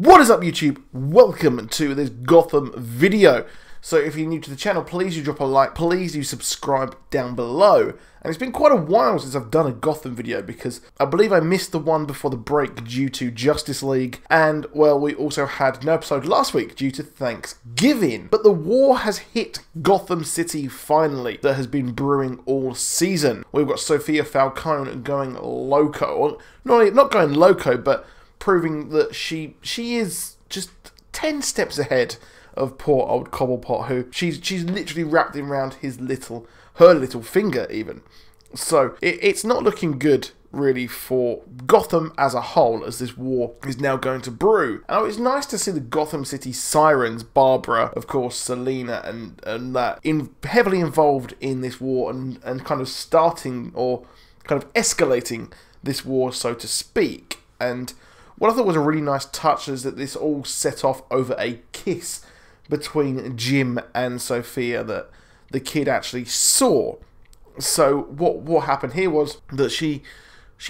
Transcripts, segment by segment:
What is up, YouTube? Welcome to this Gotham video. So if you're new to the channel, please do drop a like, please do subscribe down below. And it's been quite a while since I've done a Gotham video because I believe I missed the one before the break due to Justice League, and well, we also had no episode last week due to Thanksgiving. But the war has hit Gotham City finally, that has been brewing all season. We've got Sophia Falcone going loco, not going loco, but proving that she is just 10 steps ahead of poor old Cobblepot, who she's literally wrapped around her little finger even. So it's not looking good really for Gotham as a whole, as this war is now going to brew. And it's nice to see the Gotham City sirens, Barbara, of course, Selina, and that heavily involved in this war and kind of starting or kind of escalating this war, so to speak. And what I thought was a really nice touch is that this all set off over a kiss between Jim and Sophia that the kid actually saw. So what happened here was that she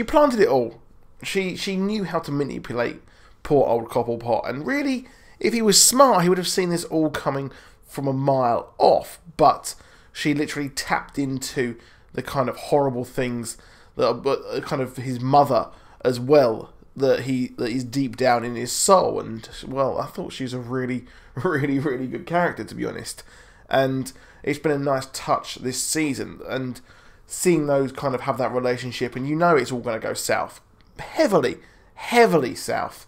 planted it all. She knew how to manipulate poor old Cobblepot, and really, if he was smart, he would have seen this all coming from a mile off. But she literally tapped into the kind of horrible things that kind of his mother as well, that is deep down in his soul. And well, I thought she was a really good character, to be honest. And it's been a nice touch this season, and seeing those kind of have that relationship, and you know it's all going to go south, heavily south,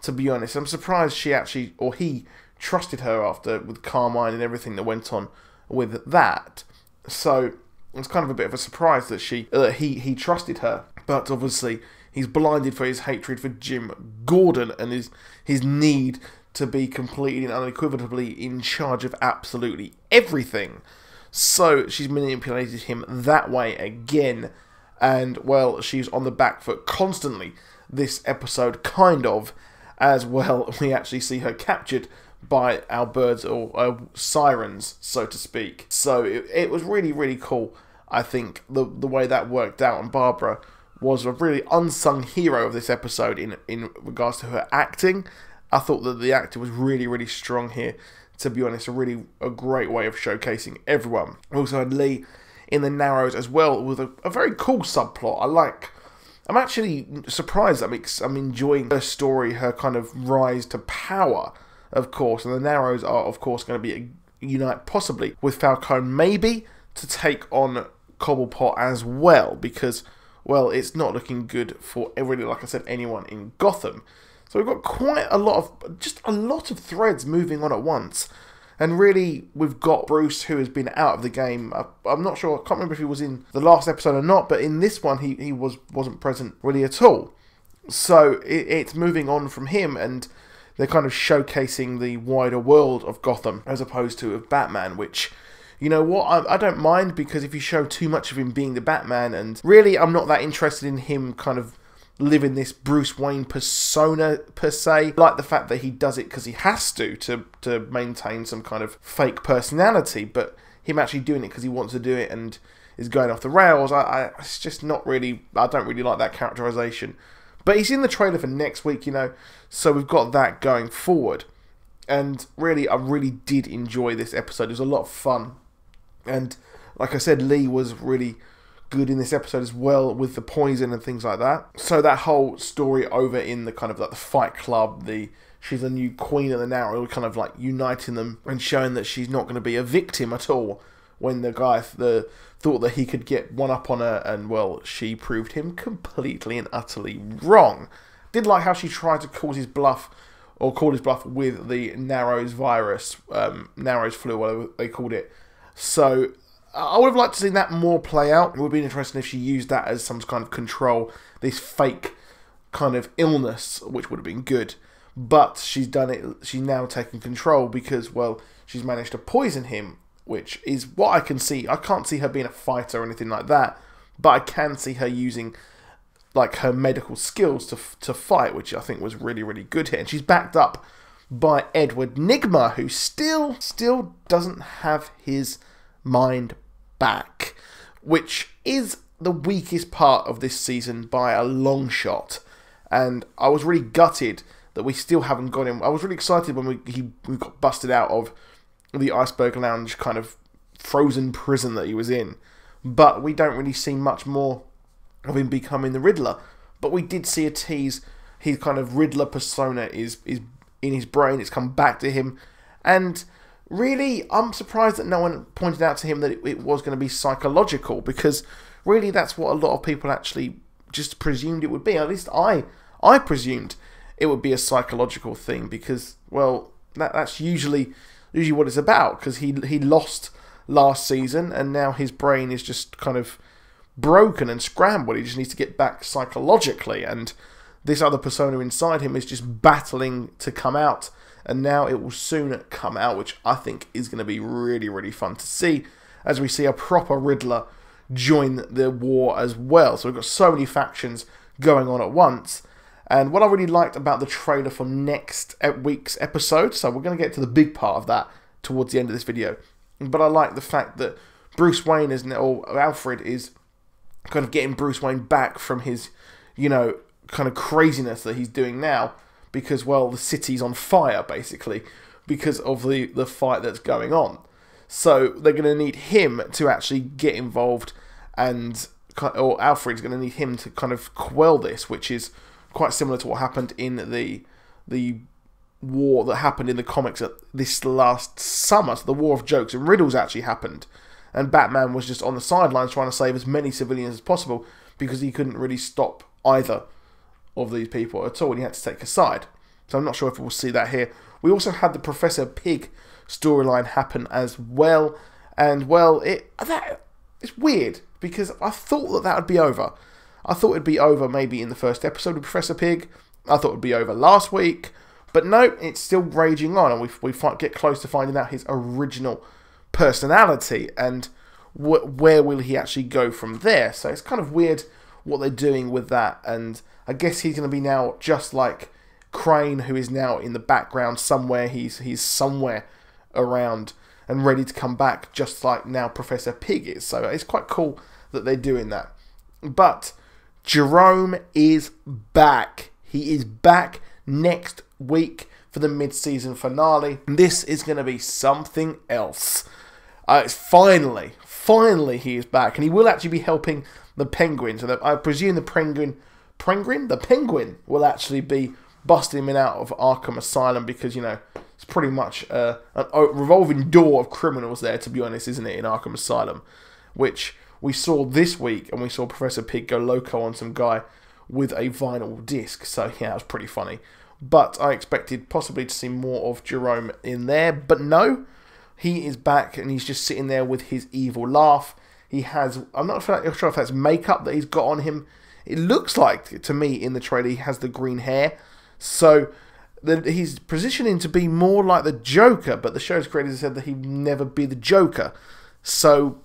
to be honest. I'm surprised he trusted her after with Carmine and everything that went on with that. So it's kind of a bit of a surprise that he trusted her, but obviously he's blinded for his hatred for Jim Gordon and his need to be completely and unequivocally in charge of absolutely everything. So she's manipulated him that way again, and well, she's on the back foot constantly this episode, kind of, as well. We actually see her captured by our birds, or sirens, so to speak. So it was really cool. I think the way that worked out, and Barbara was a really unsung hero of this episode in regards to her acting. I thought that the actor was really strong here, to be honest. A great way of showcasing everyone. We also had Lee in the Narrows as well, with a very cool subplot. I'm actually surprised. I'm enjoying her story, her kind of rise to power, of course. And the Narrows are, of course, going to be unite possibly with Falcone, maybe to take on Cobblepot as well, because well, it's not looking good for everybody, like I said, anyone in Gotham. So we've got quite a lot of threads moving on at once. And really, we've got Bruce, who has been out of the game. I'm not sure, I can't remember if he was in the last episode or not, but in this one, he wasn't present really at all. So it's moving on from him, and they're kind of showcasing the wider world of Gotham, as opposed to of Batman, which, you know what, I don't mind, because if you show too much of him being the Batman, and really I'm not that interested in him kind of living this Bruce Wayne persona per se. I like the fact that he does it because he has to maintain some kind of fake personality, but him actually doing it because he wants to do it and is going off the rails, it's just not really, I don't really like that characterization. But he's in the trailer for next week, you know, so we've got that going forward. And really, I really did enjoy this episode. It was a lot of fun. And like I said, Lee was really good in this episode as well, with the poison and things like that. So that whole story over in the kind of like the Fight Club, she's a new queen of the Narrow, kind of like uniting them and showing that she's not going to be a victim at all, when the guy thought that he could get one up on her, and well, she proved him completely and utterly wrong. Did like how she tried to call his bluff with the Narrows virus, Narrows flu, whatever they called it. So I would have liked to see that more play out. It would be interesting if she used that as some kind of control, this fake kind of illness, which would have been good. But she's done it, she's now taken control because, well, she's managed to poison him, which is what I can see. I can't see her being a fighter or anything like that, but I can see her using like her medical skills to fight, which I think was really good here. And she's backed up by Edward Nygma, who still doesn't have his mind back, which is the weakest part of this season by a long shot. And I was really gutted that we still haven't got him. I was really excited when we got busted out of the Iceberg Lounge kind of frozen prison that he was in. But we don't really see much more of him becoming the Riddler. But we did see a tease. His kind of Riddler persona is in his brain. It's come back to him. And really, I'm surprised that no one pointed out to him that it was going to be psychological. Because really, that's what a lot of people actually just presumed it would be. At least I presumed it would be a psychological thing. Because, well, that's usually what it's about. Because he lost last season, and now his brain is just kind of broken and scrambled. He just needs to get back psychologically, and this other persona inside him is just battling to come out, and now it will soon come out, which I think is going to be really, really fun to see, as we see a proper Riddler join the war as well. So we've got so many factions going on at once. And what I really liked about the trailer for next week's episode, so we're going to get to the big part of that towards the end of this video, but I like the fact that Bruce Wayne or Alfred is kind of getting Bruce Wayne back from his, kind of craziness that he's doing now, because, well, the city's on fire, basically, because of the fight that's going on. So they're going to need him to actually get involved, or Alfred's going to need him to kind of quell this, which is quite similar to what happened in the war that happened in the comics this last summer. So the War of Jokes and Riddles actually happened, and Batman was just on the sidelines trying to save as many civilians as possible, because he couldn't really stop either of these people at all, and he had to take a side. So I'm not sure if we'll see that here. We also had the Professor Pig storyline happen as well, and well, it's weird, because I thought that would be over. I thought it'd be over maybe in the first episode of Professor Pig. I thought it would be over last week. But no, it's still raging on, and we get close to finding out his original personality, and where will he actually go from there. So it's kind of weird what they're doing with that, and I guess he's going to be now just like Crane, who is now in the background somewhere. He's somewhere around and ready to come back, just like now Professor Pig is. So it's quite cool that they're doing that. But Jerome is back. He is back next week for the mid-season finale. This is going to be something else. It's finally he is back, and he will actually be helping the Penguin. So I presume the Penguin will actually be busting him out of Arkham Asylum, because it's pretty much a revolving door of criminals there, to be honest, isn't it, in Arkham Asylum, which we saw this week, and we saw Professor Pig go loco on some guy with a vinyl disc. So yeah, it was pretty funny. But I expected possibly to see more of Jerome in there. But no, he is back, and he's just sitting there with his evil laugh. He has, I'm not sure if that's makeup that he's got on him. It looks like, to me, in the trailer, he has the green hair. So he's positioning to be more like the Joker, but the show's creators said that he'd never be the Joker. So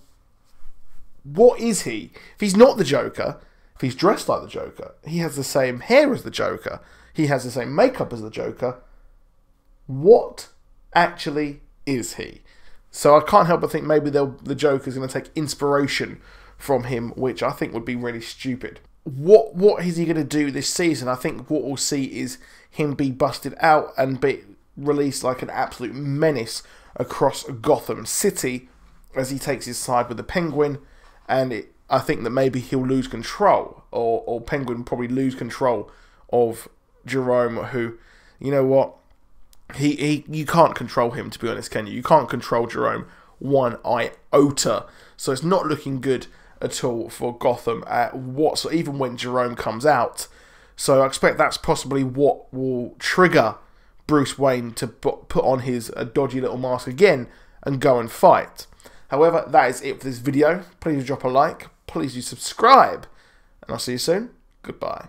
what is he? If he's not the Joker, if he's dressed like the Joker, he has the same hair as the Joker, he has the same makeup as the Joker, what actually is he? So I can't help but think maybe the Joker's going to take inspiration from him, which I think would be really stupid. What is he going to do this season? I think what we'll see is him be busted out and be released like an absolute menace across Gotham City as he takes his side with the Penguin, and I think that maybe he'll lose control, or Penguin will probably lose control of Jerome, who, you know what, you can't control him, to be honest, can you? You can't control Jerome one iota, so it's not looking good at all for Gotham even when Jerome comes out. So I expect that's possibly what will trigger Bruce Wayne to put on his dodgy little mask again and go and fight. However, that is it for this video. Please drop a like, please do subscribe, and I'll see you soon. Goodbye.